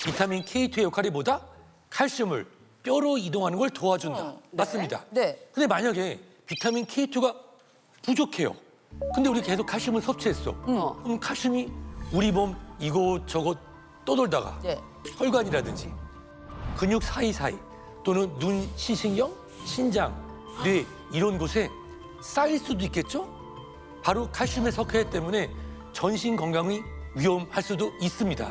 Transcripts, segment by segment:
비타민 K2의 역할이 뭐다? 칼슘을 뼈로 이동하는 걸 도와준다. 맞습니다. 네. 근데 만약에 비타민 K2가 부족해요. 근데 우리 계속 칼슘을 섭취했어. 그럼 칼슘이 우리 몸 이곳저곳 떠돌다가 네. 혈관이라든지 근육 사이사이 또는 눈, 시신경, 신장, 뇌 이런 곳에 쌓일 수도 있겠죠? 바로 칼슘의 석회 때문에 전신 건강이 위험할 수도 있습니다.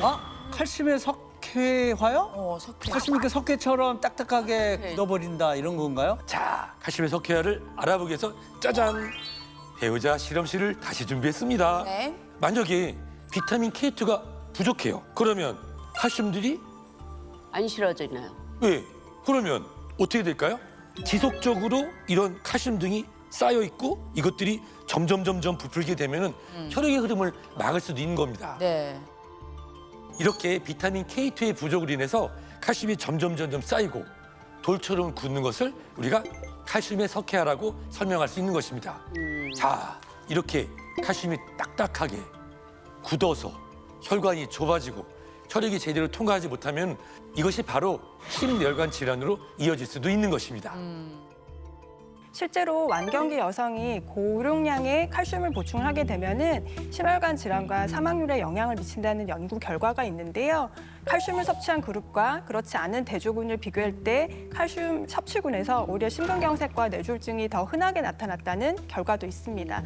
아, 칼슘의 석회화요? 석회. 칼슘이 그 석회처럼 딱딱하게 네. 굳어버린다 이런 건가요? 자, 칼슘의 석회화를 알아보기 위해서 짜잔! 배우자 실험실을 다시 준비했습니다. 네. 만약에 비타민 K2가 부족해요. 그러면 칼슘들이 안 실어지나요? 왜? 그러면 어떻게 될까요? 지속적으로 이런 칼슘 등이 쌓여 있고 이것들이 점점 부풀게 되면은 혈액의 흐름을 막을 수도 있는 겁니다. 네. 이렇게 비타민 K2의 부족으로 인해서 칼슘이 점점 쌓이고 돌처럼 굳는 것을 우리가 칼슘의 석회화라고 설명할 수 있는 것입니다. 자, 이렇게 칼슘이 딱딱하게 굳어서 혈관이 좁아지고 혈액이 제대로 통과하지 못하면 이것이 바로 심혈관 질환으로 이어질 수도 있는 것입니다. 실제로 완경기 여성이 고용량의 칼슘을 보충을 하게 되면은 심혈관 질환과 사망률에 영향을 미친다는 연구 결과가 있는데요. 칼슘을 섭취한 그룹과 그렇지 않은 대조군을 비교할 때 칼슘 섭취군에서 오히려 심근경색과 뇌졸중이 더 흔하게 나타났다는 결과도 있습니다.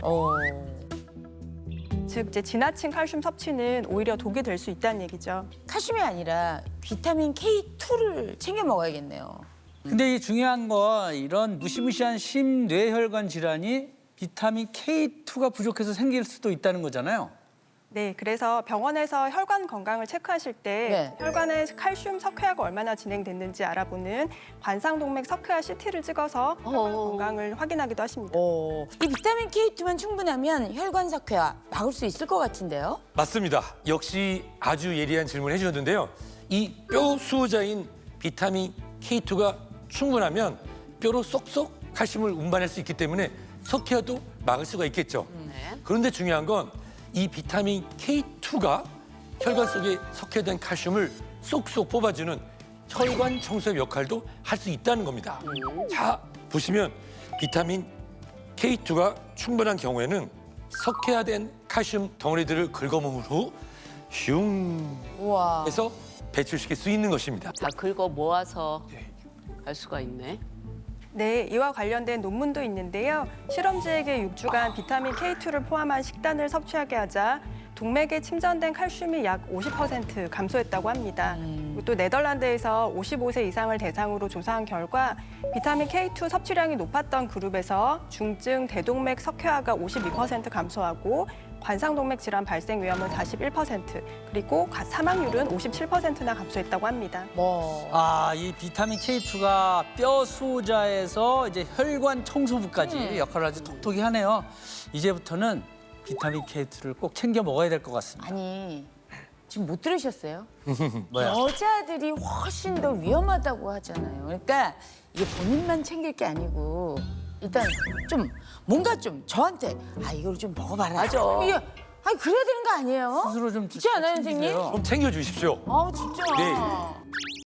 즉 이제 지나친 칼슘 섭취는 오히려 독이 될 수 있다는 얘기죠. 칼슘이 아니라 비타민 K2를 챙겨 먹어야겠네요. 근데 이 중요한 건 이런 무시무시한 심뇌혈관 질환이 비타민 K2가 부족해서 생길 수도 있다는 거잖아요. 네, 그래서 병원에서 혈관 건강을 체크하실 때 네. 혈관에 칼슘 석회화가 얼마나 진행됐는지 알아보는 관상동맥 석회화 CT를 찍어서 혈관 건강을 확인하기도 하십니다. 이 비타민 K2만 충분하면 혈관 석회화 막을 수 있을 것 같은데요? 맞습니다. 역시 아주 예리한 질문을 해주셨는데요. 이 뼈 수호자인 비타민 K2가 충분하면 뼈로 쏙쏙 칼슘을 운반할 수 있기 때문에 석회화도 막을 수가 있겠죠. 그런데 중요한 건 이 비타민 K2가 혈관 속에 석회된 칼슘을 쏙쏙 뽑아주는 혈관 청소의 역할도 할 수 있다는 겁니다. 자, 보시면 비타민 K2가 충분한 경우에는 석회화된 칼슘 덩어리들을 긁어모은 후 슝 우와. 해서 배출시킬 수 있는 것입니다. 다 긁어 모아서 갈 수가 있네. 네, 이와 관련된 논문도 있는데요. 실험지에게 6주간 비타민 K2를 포함한 식단을 섭취하게 하자 동맥에 침전된 칼슘이 약 50% 감소했다고 합니다. 그리고 또 네덜란드에서 55세 이상을 대상으로 조사한 결과 비타민 K2 섭취량이 높았던 그룹에서 중증 대동맥 석회화가 52% 감소하고 관상동맥 질환 발생 위험은 41%, 그리고 사망률은 57%나 감소했다고 합니다. 아, 이 비타민 K2가 뼈 수호자에서 이제 혈관 청소부까지 역할을 아주 톡톡히 하네요. 이제부터는 비타민 K2를 꼭 챙겨 먹어야 될 것 같습니다. 아니, 지금 못 들으셨어요? 뭐야? 여자들이 훨씬 더 위험하다고 하잖아요. 그러니까 이게 본인만 챙길 게 아니고 일단 좀 뭔가 좀 저한테 이걸 좀 먹어봐라. 맞아. 이게 그래야 되는 거 아니에요? 스스로 좀 그렇지 않아요, 선생님? 챙기세요. 좀 챙겨주십시오. 진짜. 네.